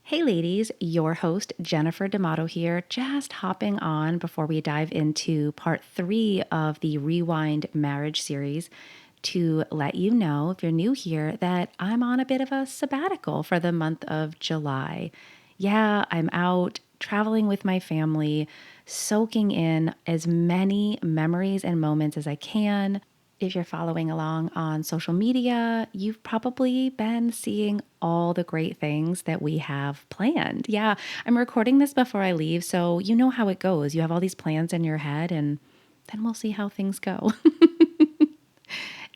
Hey ladies, your host Jennifer D'Amato here, just hopping on before we dive into part 3 of the Rewind Marriage series to let you know, if you're new here, that I'm on a bit of a sabbatical for the month of July. Yeah, I'm out traveling with my family, soaking in as many memories and moments as I can. If you're following along on social media, you've probably been seeing all the great things that we have planned. Yeah, I'm recording this before I leave, so you know how it goes. You have all these plans in your head, and then we'll see how things go.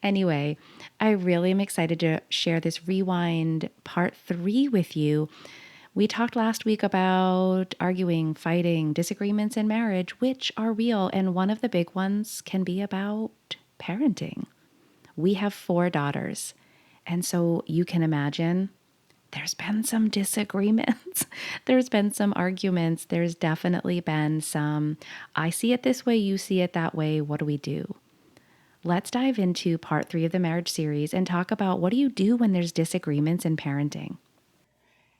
Anyway, I really am excited to share this rewind part 3 with you. We talked last week about arguing, fighting, disagreements in marriage, which are real, and one of the big ones can be about parenting. We have 4 daughters, and so you can imagine there's been some disagreements. There's been some arguments. There's definitely been some, I see it this way, you see it that way. What do we do? Let's dive into part 3 of the marriage series and talk about what do you do when there's disagreements in parenting.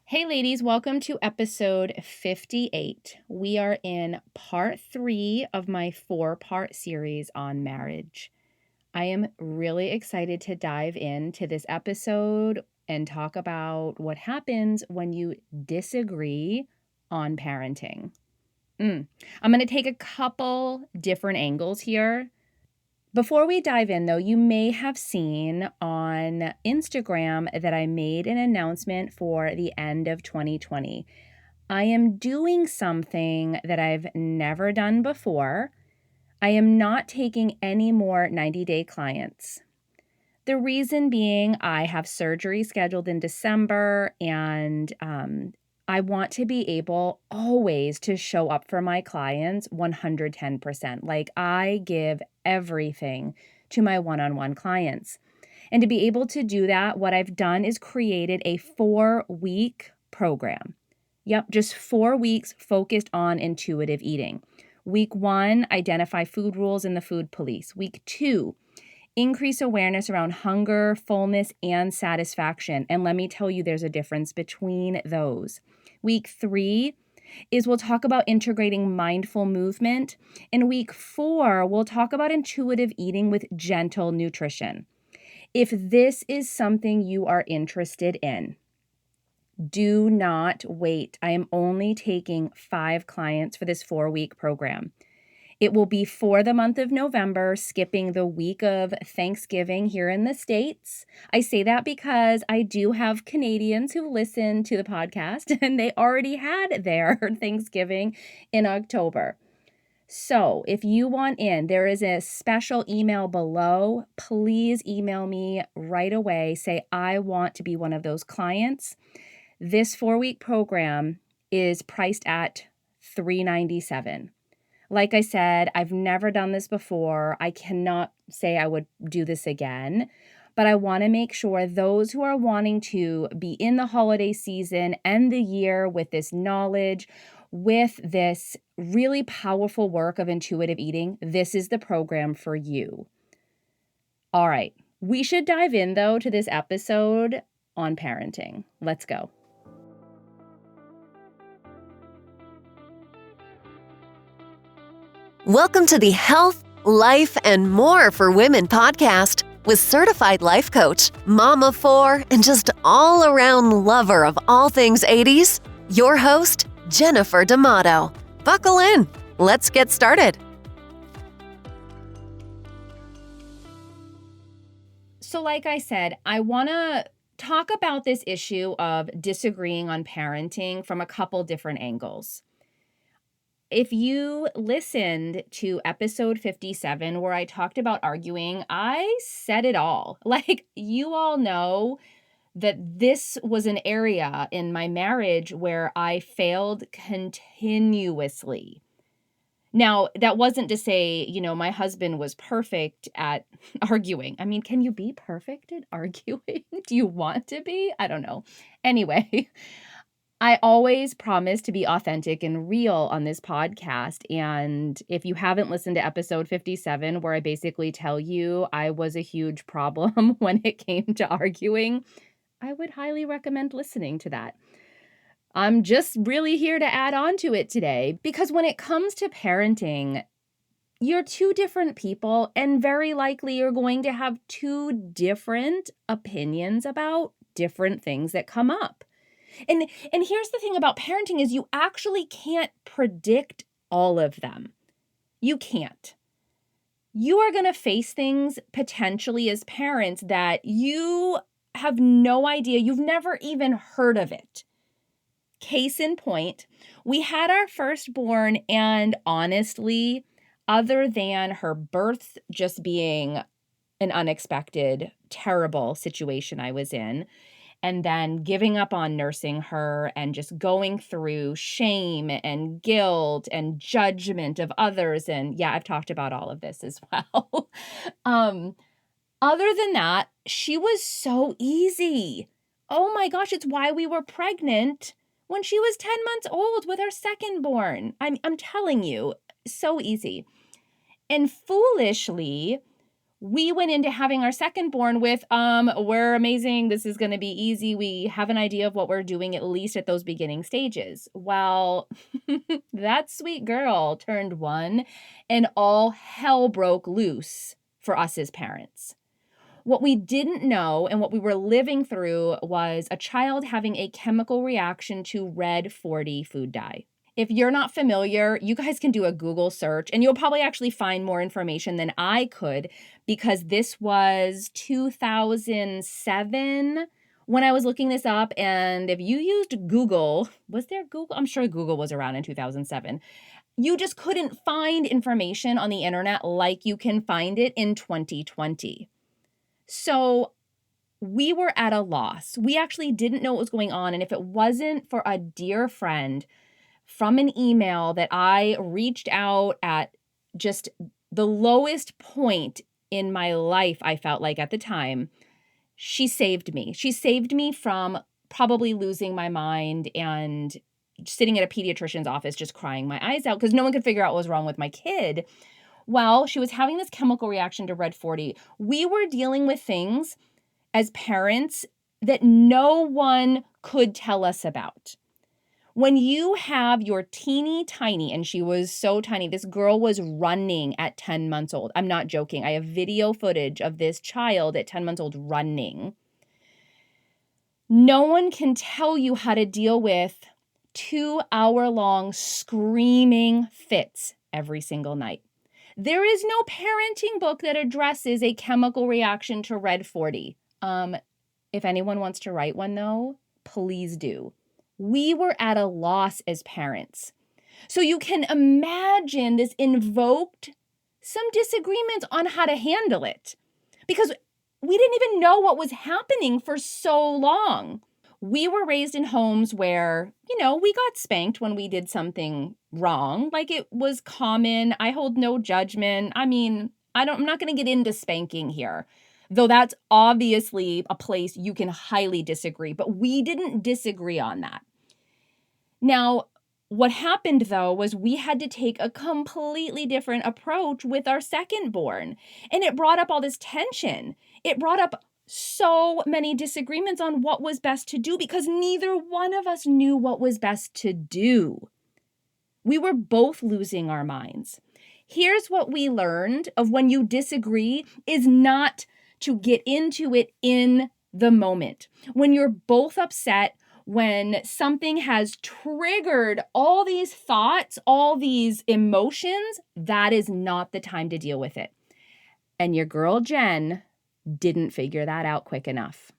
Hey ladies, welcome to episode 58. We are in part 3 of my 4-part series on marriage. I am really excited to dive into this episode and talk about what happens when you disagree on parenting. I'm going to take a couple different angles here. Before we dive in, though, you may have seen on Instagram that I made an announcement for the end of 2020. I am doing something that I've never done before. I am not taking any more 90-day clients. The reason being, I have surgery scheduled in December, and I want to be able always to show up for my clients 110%. Like, I give everything to my one-on-one clients. And to be able to do that, what I've done is created a 4-week program. Yep, just 4 weeks focused on intuitive eating. Week 1, identify food rules and the food police. Week 2, increase awareness around hunger, fullness, and satisfaction. And let me tell you, there's a difference between those. Week 3 is we'll talk about integrating mindful movement. In week 4, we'll talk about intuitive eating with gentle nutrition. If this is something you are interested in, do not wait. I am only taking 5 clients for this 4-week program. It will be for the month of November, skipping the week of Thanksgiving here in the States. I say that because I do have Canadians who listen to the podcast, and they already had their Thanksgiving in October. So if you want in, there is a special email below. Please email me right away. Say, I want to be one of those clients. This 4-week program is priced at $397. Like I said, I've never done this before. I cannot say I would do this again, but I want to make sure those who are wanting to be in the holiday season, end the year with this knowledge, with this really powerful work of intuitive eating, this is the program for you. All right, we should dive in though to this episode on parenting. Let's go. Welcome to the Health, Life, and More for Women podcast with certified life coach, mom of 4, and just all-around lover of all things 80s, your host, Jennifer D'Amato. Buckle in. Let's get started. So like I said, I want to talk about this issue of disagreeing on parenting from a couple different angles. If you listened to episode 57, where I talked about arguing, I said it all. Like, you all know that this was an area in my marriage where I failed continuously. Now, that wasn't to say, my husband was perfect at arguing. I mean, can you be perfect at arguing? Do you want to be? I don't know. Anyway, I always promise to be authentic and real on this podcast. And if you haven't listened to episode 57, where I basically tell you I was a huge problem when it came to arguing, I would highly recommend listening to that. I'm just really here to add on to it today, because when it comes to parenting, you're two different people, and very likely you're going to have two different opinions about different things that come up. And here's the thing about parenting is you actually can't predict all of them. You can't. You are going to face things potentially as parents that you have no idea. You've never even heard of it. Case in point, we had our firstborn, and honestly, other than her birth just being an unexpected, terrible situation I was in, and then giving up on nursing her and just going through shame and guilt and judgment of others. And yeah, I've talked about all of this as well. um, Other than that, she was so easy. Oh my gosh, it's why we were pregnant when she was 10 months old with our second born. I'm telling you, so easy. And foolishly, we went into having our second born with, we're amazing. This is going to be easy. We have an idea of what we're doing, at least at those beginning stages. Well, that sweet girl turned one and all hell broke loose for us as parents. What we didn't know and what we were living through was a child having a chemical reaction to red 40 food dye. If you're not familiar, you guys can do a Google search and you'll probably actually find more information than I could, because this was 2007 when I was looking this up. And if you used Google, was there Google? I'm sure Google was around in 2007. You just couldn't find information on the internet like you can find it in 2020. So we were at a loss. We actually didn't know what was going on. And if it wasn't for a dear friend from an email that I reached out at just the lowest point in my life, I felt like at the time, she saved me. She saved me from probably losing my mind and sitting at a pediatrician's office just crying my eyes out because no one could figure out what was wrong with my kid. Well, she was having this chemical reaction to red 40. We were dealing with things as parents that no one could tell us about. When you have your teeny tiny, and she was so tiny, this girl was running at 10 months old. I'm not joking. I have video footage of this child at 10 months old running. No one can tell you how to deal with 2-hour-long screaming fits every single night. There is no parenting book that addresses a chemical reaction to red 40. If anyone wants to write one, though, please do. We were at a loss as parents. So you can imagine this invoked some disagreements on how to handle it, because we didn't even know what was happening for so long. We were raised in homes where, we got spanked when we did something wrong. Like, it was common. I hold no judgment. I'm not going to get into spanking here, though that's obviously a place you can highly disagree, but we didn't disagree on that. Now, what happened, though, was we had to take a completely different approach with our second born, and it brought up all this tension. It brought up so many disagreements on what was best to do because neither one of us knew what was best to do. We were both losing our minds. Here's what we learned of when you disagree is not to get into it in the moment. When you're both upset, when something has triggered all these thoughts, all these emotions, that is not the time to deal with it. And your girl Jen didn't figure that out quick enough.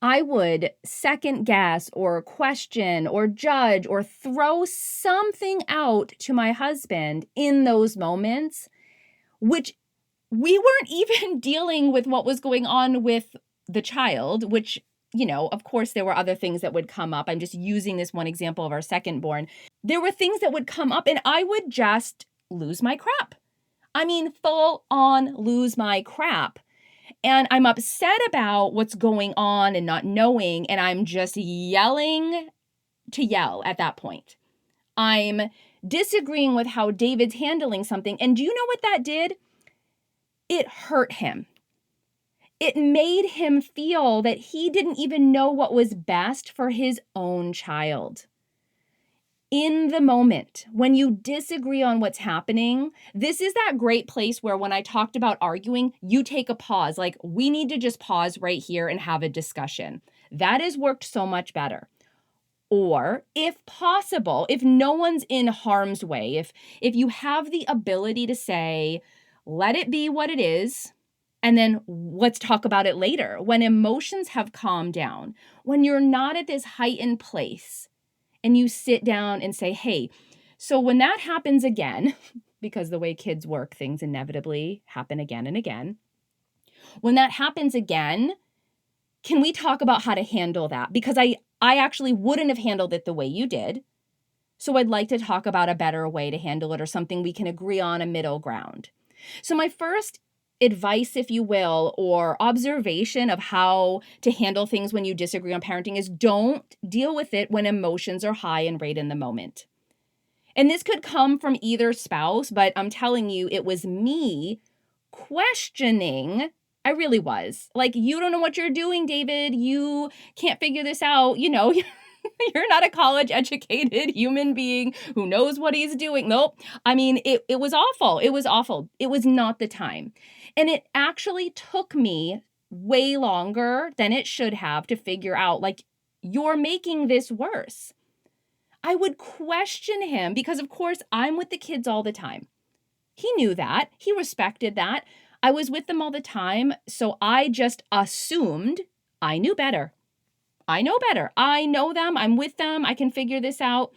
I would second guess or question or judge or throw something out to my husband in those moments, which we weren't even dealing with what was going on with the child, which, of course, there were other things that would come up. I'm just using this one example of our second born. There were things that would come up and I would just lose my crap. Full on lose my crap. And I'm upset about what's going on and not knowing, and I'm just yelling to yell at that point. I'm disagreeing with how David's handling something, and do you know what that did? It hurt him. It made him feel that he didn't even know what was best for his own child. in the moment, when you disagree on what's happening, this is that great place where when I talked about arguing, you take a pause. Like, we need to just pause right here and have a discussion. That has worked so much better. Or if possible, if no one's in harm's way, if you have the ability to say, let it be what it is, and then let's talk about it later, when emotions have calmed down, when you're not at this heightened place, and you sit down and say, hey, so when that happens again, because the way kids work, things inevitably happen again and again. When that happens again, can we talk about how to handle that? Because I actually wouldn't have handled it the way you did. So I'd like to talk about a better way to handle it or something we can agree on, a middle ground. So my first advice, if you will, or observation of how to handle things when you disagree on parenting is don't deal with it when emotions are high and right in the moment. And this could come from either spouse, but I'm telling you, it was me questioning. I really was. Like, you don't know what you're doing, David. You can't figure this out. You know, you're not a college educated human being who knows what he's doing. Nope. I mean, it was awful. It was awful. It was not the time. And it actually took me way longer than it should have to figure out, like, you're making this worse. I would question him because, of course, I'm with the kids all the time. He knew that. He respected that. I was with them all the time. So I just assumed I knew better. I know better. I know them. I'm with them. I can figure this out.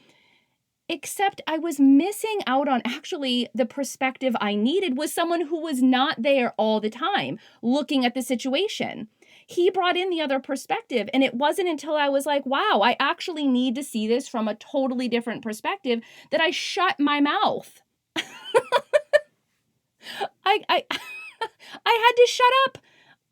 Except I was missing out on actually the perspective I needed was someone who was not there all the time looking at the situation. He brought in the other perspective. And it wasn't until I was like, wow, I actually need to see this from a totally different perspective that I shut my mouth. I I had to shut up.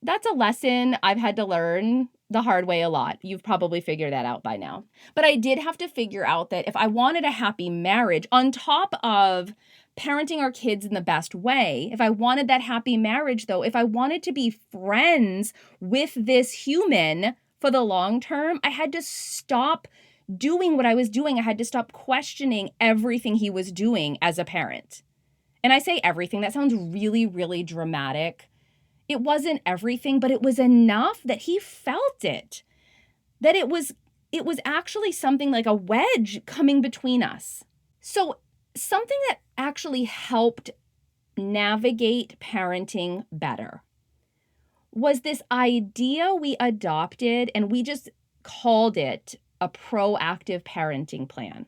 That's a lesson I've had to learn the hard way a lot. You've probably figured that out by now. But I did have to figure out that if I wanted a happy marriage, on top of parenting our kids in the best way, if I wanted that happy marriage, though, if I wanted to be friends with this human for the long term, I had to stop doing what I was doing. I had to stop questioning everything he was doing as a parent. And I say everything, that sounds really, really dramatic. It wasn't everything, but it was enough that he felt it. That it was actually something like a wedge coming between us. So something that actually helped navigate parenting better was this idea we adopted, and we just called it a proactive parenting plan.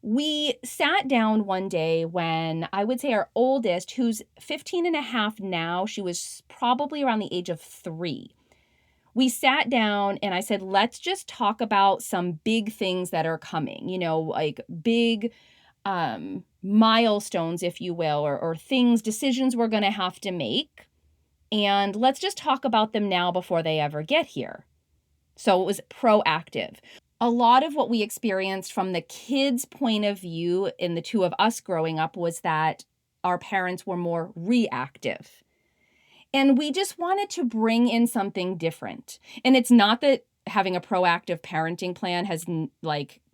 We sat down one day when I would say our oldest, who's 15 and a half now, she was probably around the age of 3. We sat down and I said, let's just talk about some big things that are coming, like big milestones, if you will, or things, decisions we're going to have to make. And let's just talk about them now before they ever get here. So it was proactive. A lot of what we experienced from the kids' point of view in the two of us growing up was that our parents were more reactive. And we just wanted to bring in something different. And it's not that having a proactive parenting plan has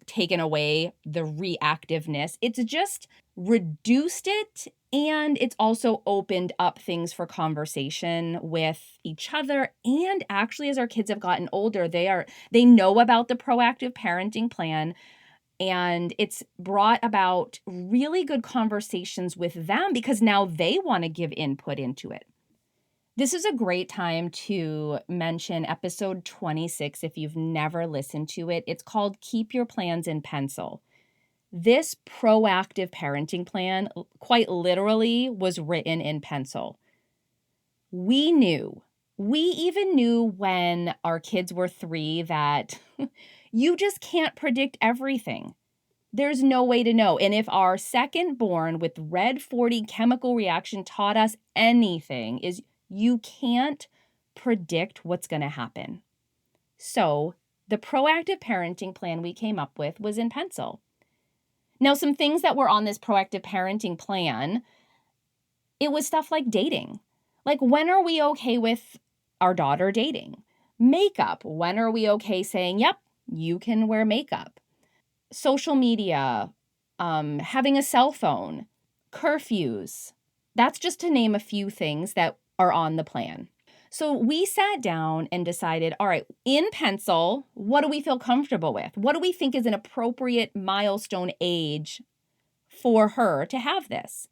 taken away the reactiveness. It's just reduced it, and it's also opened up things for conversation with each other. And actually, as our kids have gotten older, they know about the proactive parenting plan, and it's brought about really good conversations with them because now they want to give input into it. This is a great time to mention episode 26 if you've never listened to it. It's called Keep Your Plans in Pencil. This proactive parenting plan, quite literally, was written in pencil. We even knew when our kids were 3 that you just can't predict everything. There's no way to know. And if our second born with red 40 chemical reaction taught us anything, is you can't predict what's going to happen. So the proactive parenting plan we came up with was in pencil. Now, some things that were on this proactive parenting plan, it was stuff like dating. Like, when are we okay with our daughter dating? Makeup. When are we okay saying, yep, you can wear makeup? social media, having a cell phone, curfews. That's just to name a few things that are on the plan. So we sat down and decided, all right, in pencil, what do we feel comfortable with? What do we think is an appropriate milestone age for her to have this?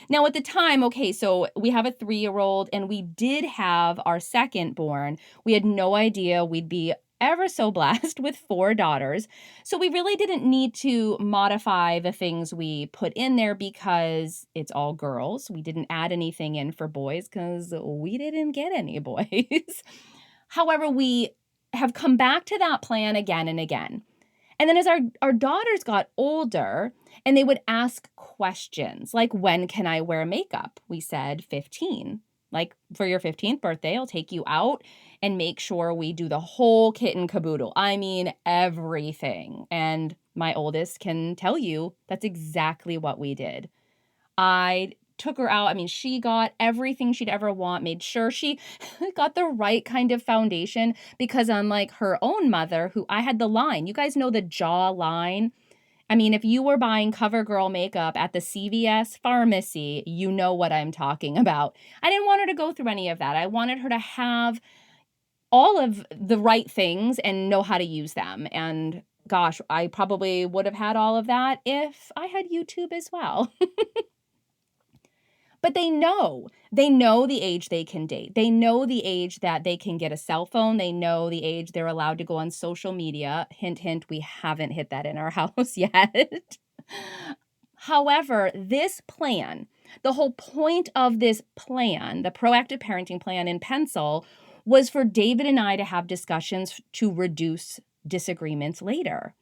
Now, at the time, okay, so we have a 3-year-old and we did have our second born. We had no idea we'd be ever so blessed with 4 daughters. So we really didn't need to modify the things we put in there because it's all girls. We didn't add anything in for boys because we didn't get any boys. However, we have come back to that plan again and again. And then as our daughters got older and they would ask questions like, when can I wear makeup? We said 15. Like, for your 15th birthday, I'll take you out and make sure we do the whole kit and caboodle. I mean, everything. And my oldest can tell you that's exactly what we did. I took her out. I mean, she got everything she'd ever want, made sure she got the right kind of foundation because unlike her own mother, who I had the line, you guys know the jaw line. I mean, if you were buying CoverGirl makeup at the CVS pharmacy, you know what I'm talking about. I didn't want her to go through any of that. I wanted her to have all of the right things and know how to use them. And gosh, I probably would have had all of that if I had YouTube as well. But they know the age they can date. They know the age that they can get a cell phone. They know the age they're allowed to go on social media. Hint, hint, we haven't hit that in our house yet. However, this plan, the whole point of this plan, the proactive parenting plan in pencil, was for David and I to have discussions to reduce disagreements later.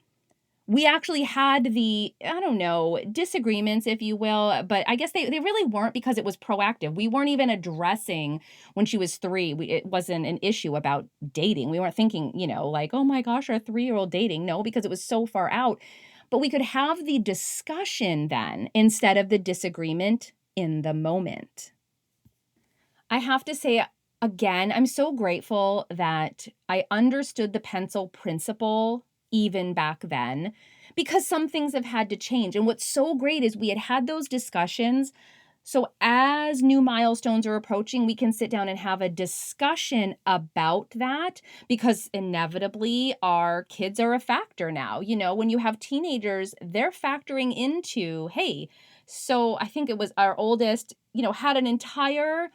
We actually had the, I don't know, disagreements, if you will, but I guess they really weren't because it was proactive. We weren't even addressing when she was 3. It wasn't an issue about dating. We weren't thinking, like, oh my gosh, our 3-year-old dating. No, because it was so far out. But we could have the discussion then instead of the disagreement in the moment. I have to say, again, I'm so grateful that I understood the pencil principle even back then, because some things have had to change. And what's so great is we had those discussions. So as new milestones are approaching, we can sit down and have a discussion about that, because inevitably our kids are a factor now. When you have teenagers, they're factoring into, hey, so I think it was our oldest, had an entire,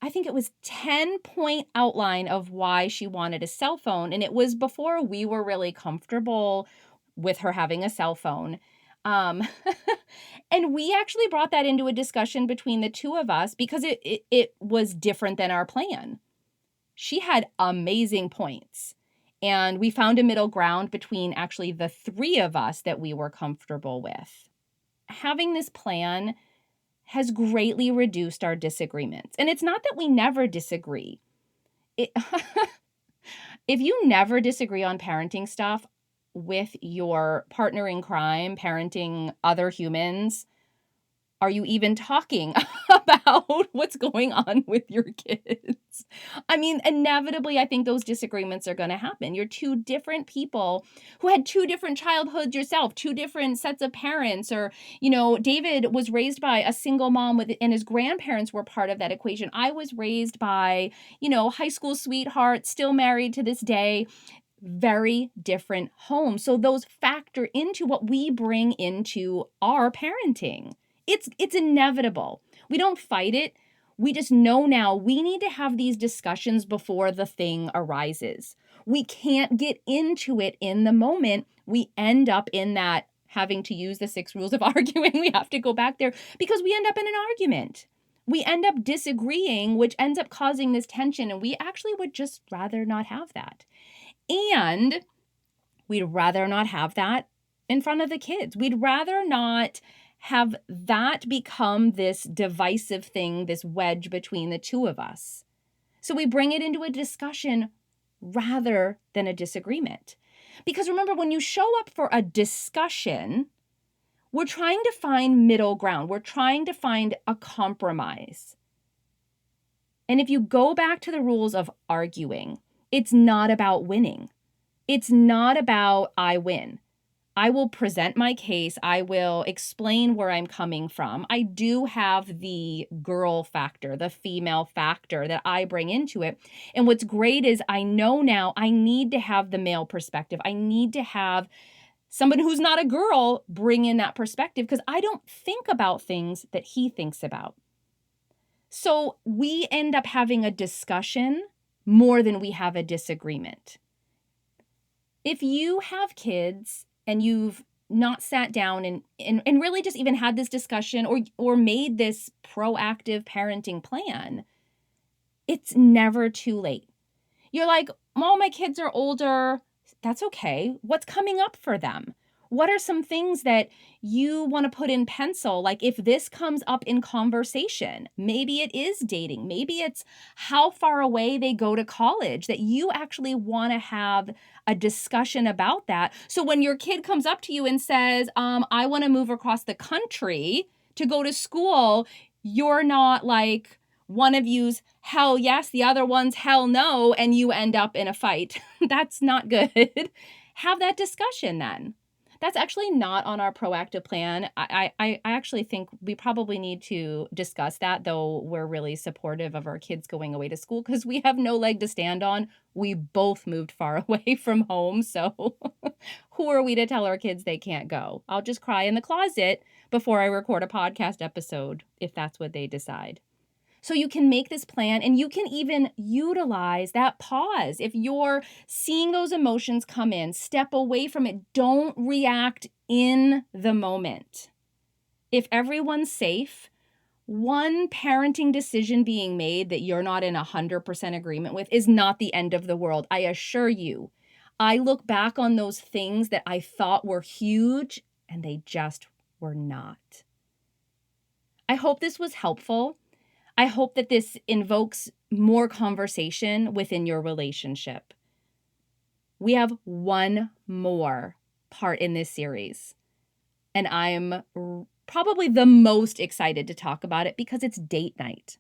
I think it was 10-point outline of why she wanted a cell phone. And it was before we were really comfortable with her having a cell phone. Um, and we actually brought that into a discussion between the two of us because it was different than our plan. She had amazing points. And we found a middle ground between actually the 3 of us that we were comfortable with. Having this plan has greatly reduced our disagreements. And it's not that we never disagree. If you never disagree on parenting stuff with your partner in crime, parenting other humans, are you even talking about what's going on with your kids? I mean, inevitably, I think those disagreements are going to happen. You're 2 different people who had 2 different childhoods yourself, 2 different sets of parents. Or, David was raised by a single mom and his grandparents were part of that equation. I was raised by, high school sweetheart, still married to this day. Very different homes. So those factor into what we bring into our parenting. It's inevitable. We don't fight it. We just know now we need to have these discussions before the thing arises. We can't get into it in the moment. We end up in that having to use the 6 rules of arguing. We have to go back there because we end up in an argument. We end up disagreeing, which ends up causing this tension. And we actually would just rather not have that. And we'd rather not have that in front of the kids. We'd rather not have that become this divisive thing, this wedge between the 2 of us. So we bring it into a discussion rather than a disagreement. Because remember, when you show up for a discussion, we're trying to find middle ground. We're trying to find a compromise. And if you go back to the rules of arguing, it's not about winning. It's not about I win. I will present my case. I will explain where I'm coming from. I do have the girl factor, the female factor that I bring into it. And what's great is I know now I need to have the male perspective. I need to have someone who's not a girl bring in that perspective because I don't think about things that he thinks about. So we end up having a discussion more than we have a disagreement. If you have kids and you've not sat down and really just even had this discussion or made this proactive parenting plan, it's never too late. You're like, "Mom, my kids are older." That's okay. What's coming up for them? What are some things that you want to put in pencil? Like if this comes up in conversation, maybe it is dating. Maybe it's how far away they go to college, that you actually want to have a discussion about that. So when your kid comes up to you and says, I want to move across the country to go to school, you're not like, one of you's hell yes, the other one's hell no, and you end up in a fight. That's not good. Have that discussion then. That's actually not on our proactive plan. I actually think we probably need to discuss that, though we're really supportive of our kids going away to school because we have no leg to stand on. We both moved far away from home, so who are we to tell our kids they can't go? I'll just cry in the closet before I record a podcast episode if that's what they decide. So you can make this plan and you can even utilize that pause. If you're seeing those emotions come in, step away from it. Don't react in the moment. If everyone's safe, one parenting decision being made that you're not in 100% agreement with is not the end of the world. I assure you. I look back on those things that I thought were huge and they just were not. I hope this was helpful. I hope that this invokes more conversation within your relationship. We have one more part in this series, and I'm probably the most excited to talk about it because it's date night.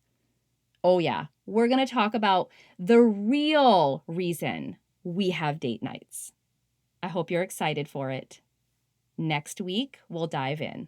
Oh yeah, we're going to talk about the real reason we have date nights. I hope you're excited for it. Next week, we'll dive in.